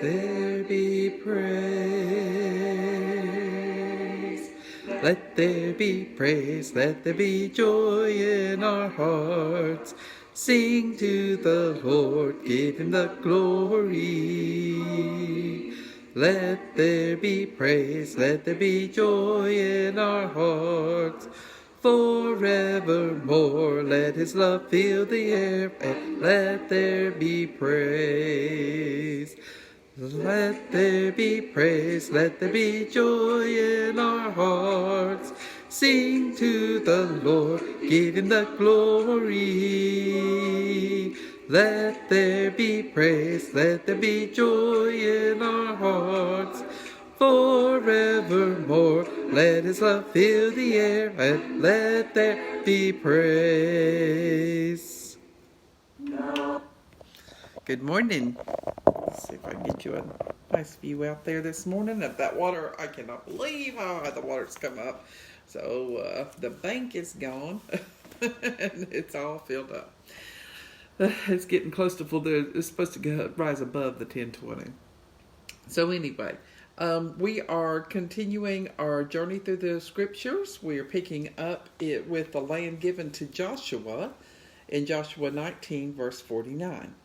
there be praise. Let there be praise, let there be joy in our hearts. Sing to the Lord, give him the glory. Let there be praise, let there be joy in our hearts. Forevermore, let his love fill the air, and let there be praise. Let there be praise, let there be joy in our hearts. Sing to the Lord, give him the glory. Let there be praise, let there be joy in our hearts. Forevermore, let his love fill the air, and let there be praise. Good morning. Let's see if I can get you a nice view out there this morning of that water. I cannot believe how high the water's come up. So the bank is gone and it's all filled up. It's getting close to full. It's supposed to rise above the 1020. So anyway, we are continuing our journey through the scriptures. We are picking up it with the land given to Joshua in Joshua 19, verse 49.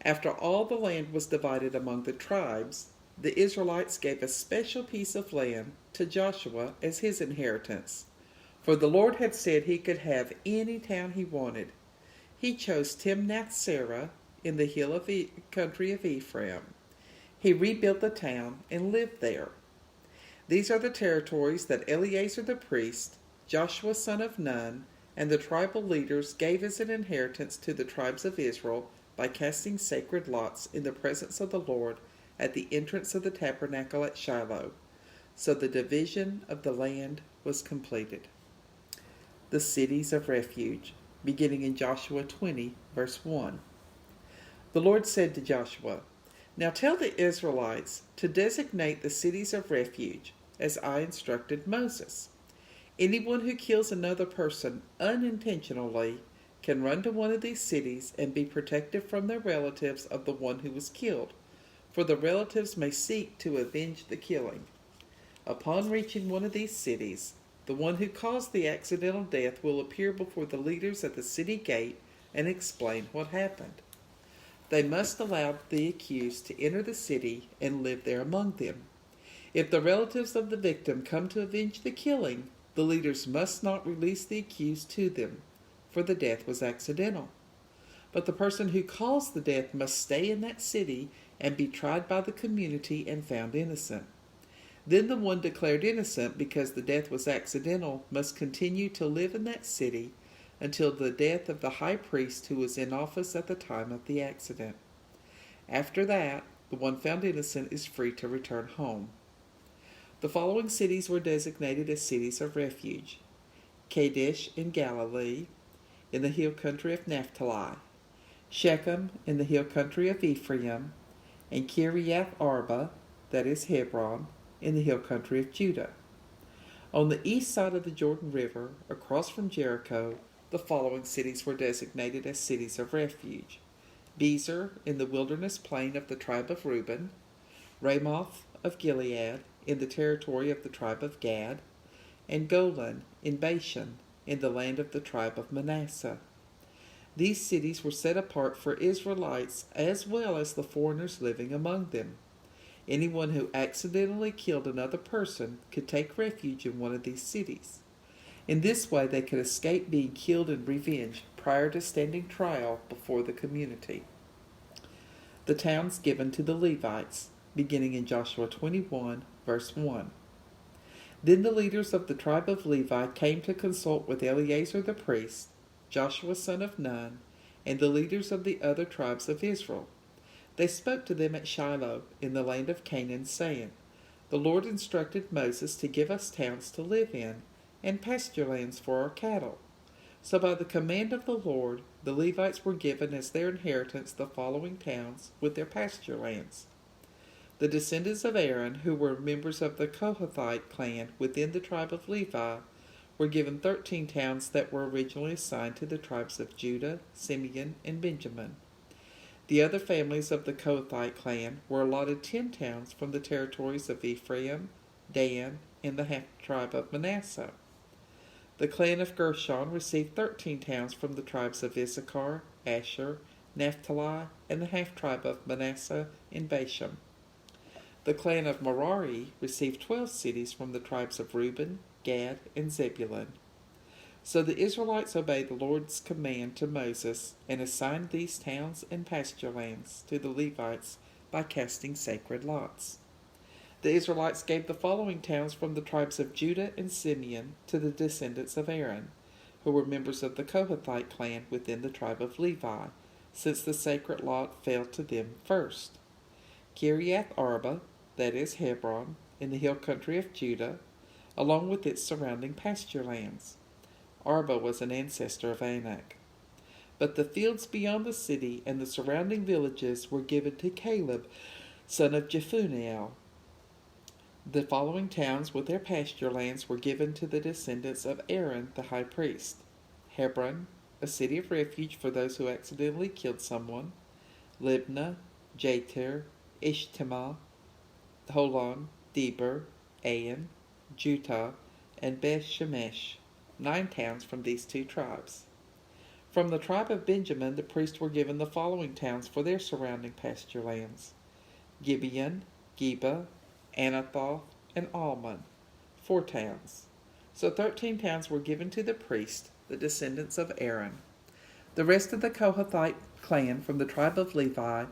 After all the land was divided among the tribes, the Israelites gave a special piece of land to Joshua as his inheritance. For the Lord had said he could have any town he wanted. He chose Timnath-Serah in the hill of country of Ephraim. He rebuilt the town and lived there. These are the territories that Eleazar the priest, Joshua son of Nun, and the tribal leaders gave as an inheritance to the tribes of Israel by casting sacred lots in the presence of the Lord at the entrance of the tabernacle at Shiloh. So the division of the land was completed. The cities of refuge, beginning in Joshua 20, verse 1. The Lord said to Joshua, "Now tell the Israelites to designate the cities of refuge, as I instructed Moses. Anyone who kills another person unintentionally can run to one of these cities and be protected from the relatives of the one who was killed, for the relatives may seek to avenge the killing. Upon reaching one of these cities, the one who caused the accidental death will appear before the leaders at the city gate and explain what happened. They must allow the accused to enter the city and live there among them. If the relatives of the victim come to avenge the killing, the leaders must not release the accused to them, for the death was accidental. But the person who caused the death must stay in that city and be tried by the community and found innocent. Then the one declared innocent because the death was accidental must continue to live in that city until the death of the high priest who was in office at the time of the accident. After that, the one found innocent is free to return home." The following cities were designated as cities of refuge: Kadesh in Galilee, in the hill country of Naphtali; Shechem in the hill country of Ephraim; and Kiriath Arba, that is Hebron, in the hill country of Judah. On the east side of the Jordan River, across from Jericho, the following cities were designated as cities of refuge: Bezer in the wilderness plain of the tribe of Reuben; Ramoth of Gilead in the territory of the tribe of Gad; and Golan in Bashan in the land of the tribe of Manasseh. These cities were set apart for Israelites as well as the foreigners living among them. Anyone who accidentally killed another person could take refuge in one of these cities. In this way, they could escape being killed in revenge prior to standing trial before the community. The towns given to the Levites, beginning in Joshua 21, verse 1. Then the leaders of the tribe of Levi came to consult with Eleazar the priest, Joshua son of Nun, and the leaders of the other tribes of Israel. They spoke to them at Shiloh in the land of Canaan, saying, "The Lord instructed Moses to give us towns to live in, and pasture lands for our cattle." So by the command of the Lord, the Levites were given as their inheritance the following towns with their pasture lands. The descendants of Aaron, who were members of the Kohathite clan within the tribe of Levi, were given 13 towns that were originally assigned to the tribes of Judah, Simeon, and Benjamin. The other families of the Kohathite clan were allotted 10 towns from the territories of Ephraim, Dan, and the half-tribe of Manasseh. The clan of Gershon received 13 towns from the tribes of Issachar, Asher, Naphtali, and the half-tribe of Manasseh in Bashan. The clan of Merari received 12 cities from the tribes of Reuben, Gad, and Zebulun. So the Israelites obeyed the Lord's command to Moses and assigned these towns and pasture lands to the Levites by casting sacred lots. The Israelites gave the following towns from the tribes of Judah and Simeon to the descendants of Aaron, who were members of the Kohathite clan within the tribe of Levi, since the sacred lot fell to them first. Kiriath Arba, that is Hebron, in the hill country of Judah, along with its surrounding pasture lands. Arba was an ancestor of Anak. But the fields beyond the city and the surrounding villages were given to Caleb, son of Jephunneh. The following towns with their pasture lands were given to the descendants of Aaron the high priest: Hebron, a city of refuge for those who accidentally killed someone; Libnah, Jatir, Ishtema, Holon, Deber, Ain, Jutah, and Beth Shemesh, 9 towns from these 2 tribes. From the tribe of Benjamin, the priests were given the following towns for their surrounding pasture lands: Gibeon, Geba, Anathoth, and Almon, 4 towns. So 13 towns were given to the priests, the descendants of Aaron. The rest of the Kohathite clan from the tribe of Levi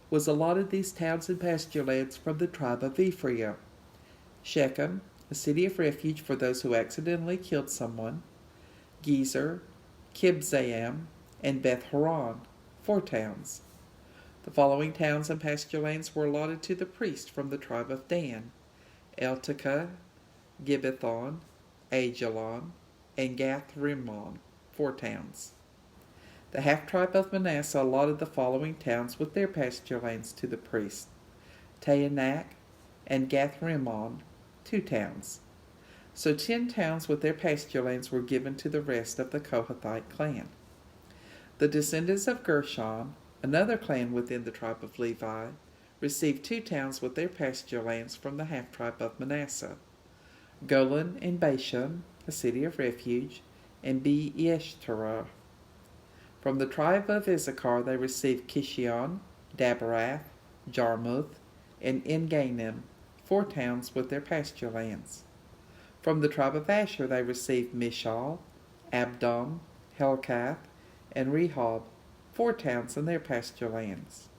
was allotted these towns and pasture lands from the tribe of Ephraim: Shechem, a city of refuge for those who accidentally killed someone; Gezer, Kibzaim, and Beth Horon, 4 towns. The following towns and pasture lands were allotted to the priest from the tribe of Dan: Eltekeh, Gibbethon, Ajalon, and Gath-Rimmon, 4 towns. The half-tribe of Manasseh allotted the following towns with their pasture lands to the priest: Taanach and Gath-Rimmon, 2 towns. So 10 towns with their pasture lands were given to the rest of the Kohathite clan. The descendants of Gershon, another clan within the tribe of Levi, received 2 towns with their pasture lands from the half-tribe of Manasseh: Golan and Bashan, a city of refuge, and Be-Eshterah. From the tribe of Issachar they received Kishion, Daberath, Jarmuth, and En-Ganim, 4 towns with their pasture lands. From the tribe of Asher they received Mishal, Abdon, Helkath, and Rehob, 4 towns and their pasture lands.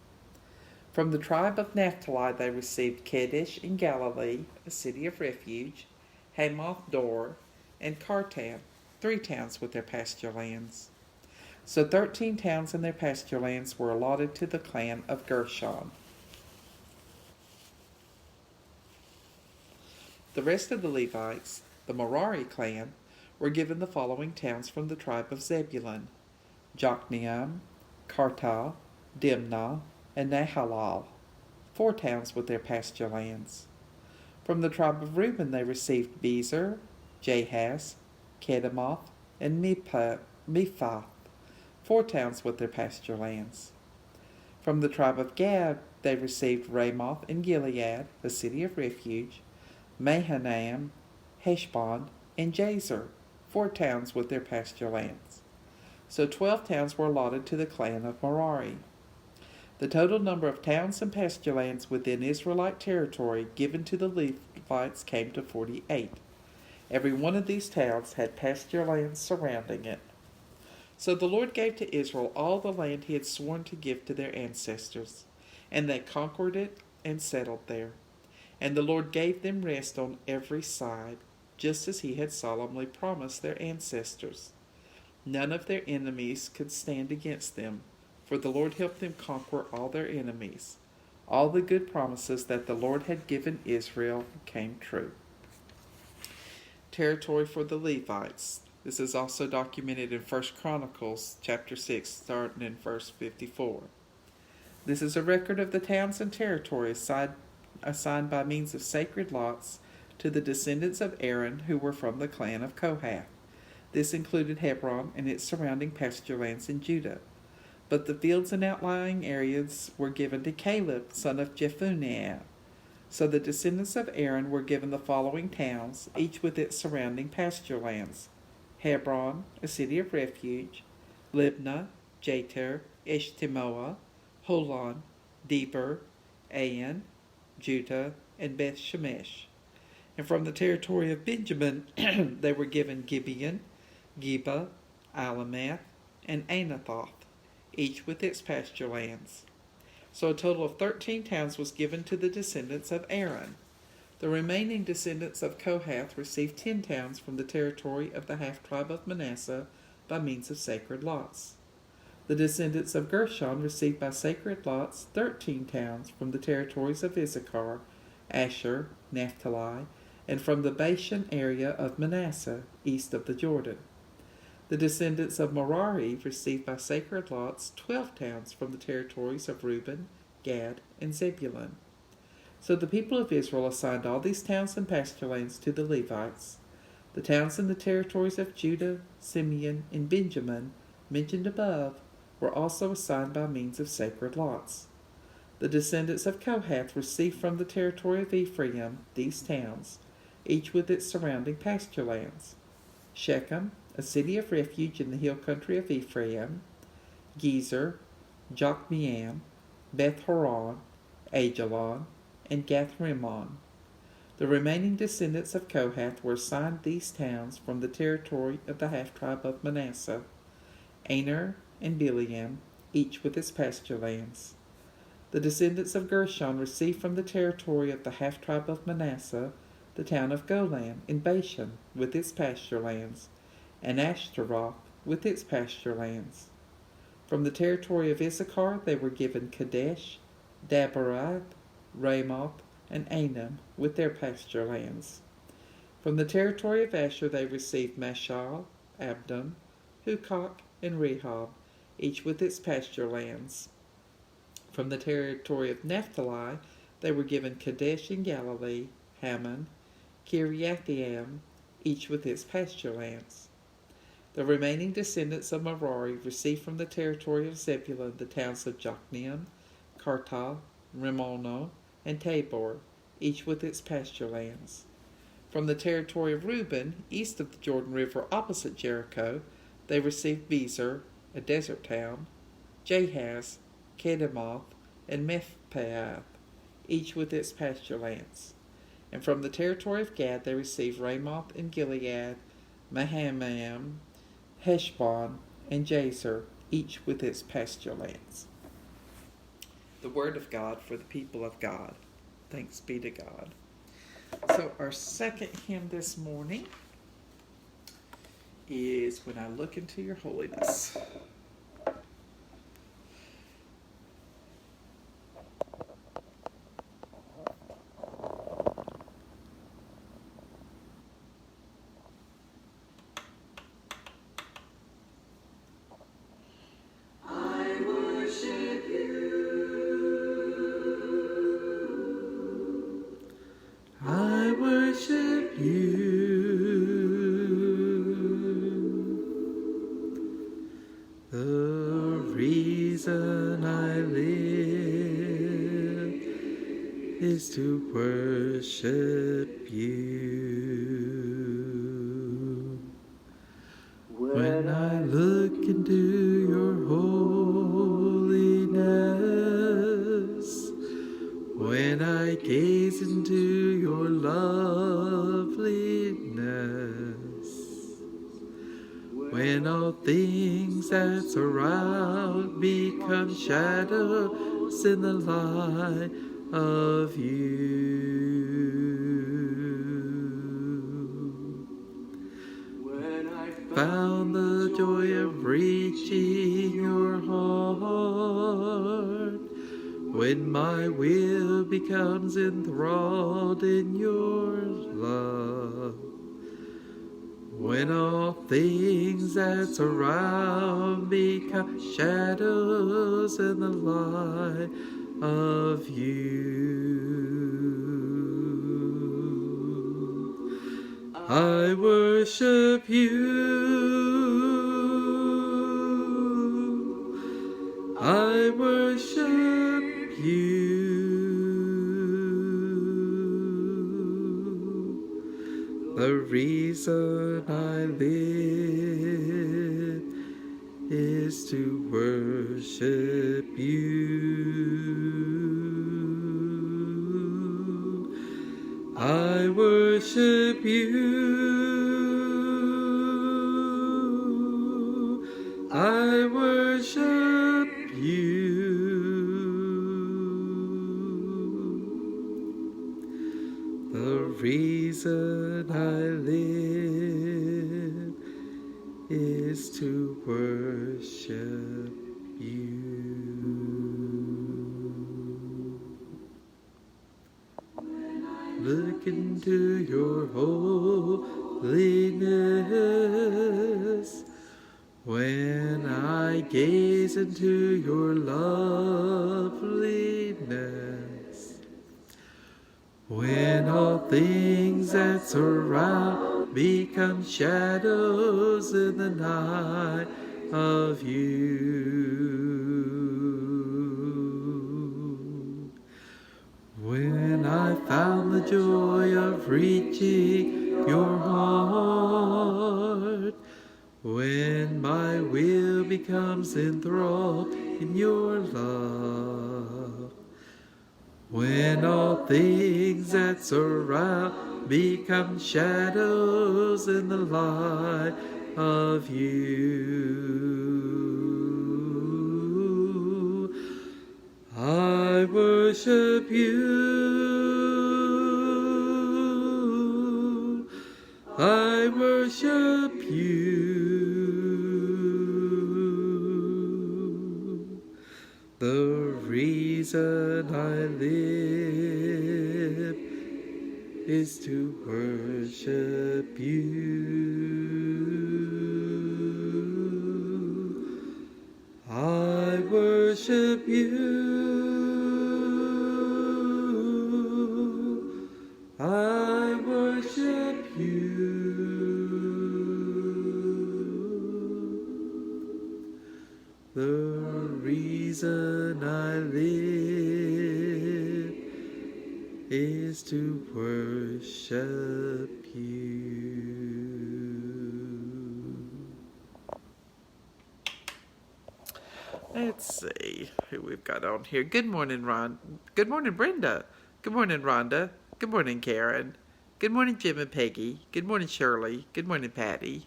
From the tribe of Naphtali they received Kedesh in Galilee, a city of refuge, Hamath Dor, and Kartan, 3 towns with their pasture lands. So 13 towns and their pasture lands were allotted to the clan of Gershon. The rest of the Levites, the Merari clan, were given the following towns from the tribe of Zebulun: Jokneam, Kartah, Dimnah, and Nahalal, 4 towns with their pasture lands. From the tribe of Reuben they received Bezer, Jahaz, Kedemoth, and Mephath, 4 towns with their pasture lands. From the tribe of Gad they received Ramoth in Gilead, a city of refuge, Mahanaim, Heshbon, and Jazer, 4 towns with their pasture lands. So 12 towns were allotted to the clan of Merari. The total number of towns and pasture lands within Israelite territory given to the Levites came to 48. Every one of these towns had pasture lands surrounding it. So the Lord gave to Israel all the land he had sworn to give to their ancestors, and they conquered it and settled there. And the Lord gave them rest on every side, just as he had solemnly promised their ancestors. None of their enemies could stand against them, for the Lord helped them conquer all their enemies. All the good promises that the Lord had given Israel came true. Territory for the Levites. This is also documented in 1 Chronicles chapter 6, starting in verse 54. This is a record of the towns and territories assigned by means of sacred lots to the descendants of Aaron who were from the clan of Kohath. This included Hebron and its surrounding pasture lands in Judah. But the fields and outlying areas were given to Caleb, son of Jephunneh. So the descendants of Aaron were given the following towns, each with its surrounding pasture lands: Hebron, a city of refuge; Libnah, Jatir, Eshtemoa, Holon, Deber, Ain, Judah, and Beth Shemesh. And from the territory of Benjamin they were given Gibeon, Geba, Alamath, and Anathoth, each with its pasture lands. So a total of 13 towns was given to the descendants of Aaron. The remaining descendants of Kohath received 10 towns from the territory of the half-tribe of Manasseh by means of sacred lots. The descendants of Gershon received by sacred lots 13 towns from the territories of Issachar, Asher, Naphtali, and from the Bashan area of Manasseh, east of the Jordan. The descendants of Merari received by sacred lots 12 towns from the territories of Reuben, Gad, and Zebulun. So the people of Israel assigned all these towns and pasture lands to the Levites. The towns in the territories of Judah, Simeon, and Benjamin, mentioned above, were also assigned by means of sacred lots. The descendants of Kohath received from the territory of Ephraim these towns, each with its surrounding pasture lands: Shechem, a city of refuge in the hill country of Ephraim; Gezer, Jokmeam, Beth Horon, Ajalon, and Gath-Rimmon. The remaining descendants of Kohath were assigned these towns from the territory of the half-tribe of Manasseh: Aner and Bileam, each with its pasture lands. The descendants of Gershon received from the territory of the half-tribe of Manasseh the town of Golan in Bashan with its pasture lands, and Ashtaroth with its pasture lands. From the territory of Issachar they were given Kadesh, Daberath, Ramoth, and Anam with their pasture lands. From the territory of Asher they received Mashal, Abdon, Hukok, and Rehob, each with its pasture lands. From the territory of Naphtali they were given Kadesh in Galilee, Hammon, Kiriathaim, each with its pasture lands. The remaining descendants of Merari received from the territory of Zebulun the towns of Jokneam, Karta, Rimono, and Tabor, each with its pasture lands. From the territory of Reuben, east of the Jordan River opposite Jericho, they received Bezer, a desert town, Jahaz, Kedemoth, and Methpaath, each with its pasture lands. And from the territory of Gad they received Ramoth and Gilead, Mahanaim, Heshbon, and Jazer, each with its pasture lands. The word of God for the people of God. Thanks be to God. So our second hymn this morning is When I Look Into Your Holiness. Is to worship you. When I look into your holiness, when I gaze into your loveliness, when all things that surround become shadows in the light of you. When I found the joy of reaching your heart, when my will becomes enthralled in your love, when all things that surround become shadows in the light of you, I worship you. I worship you. The reason I live is to worship you. I worship you. I worship you. The reason I live is to worship you. Look into your holiness. When I gaze into your loveliness, when all things that surround become shadows in the night of you. When I found the joy of reaching your heart, when my will becomes enthralled in your love, when all things that surround become shadows in the light of you, I worship you. I worship you. The reason I live is to worship you. I worship you. I worship you. The reason I live is to worship you. Let's see who we've got on here. Good morning, Ron. Good morning, Brenda. Good morning, Rhonda. Good morning, Karen. Good morning, Jim and Peggy. Good morning, Shirley. Good morning, Patty.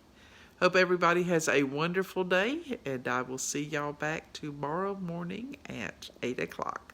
Hope everybody has a wonderful day, and I will see y'all back tomorrow morning at 8 o'clock.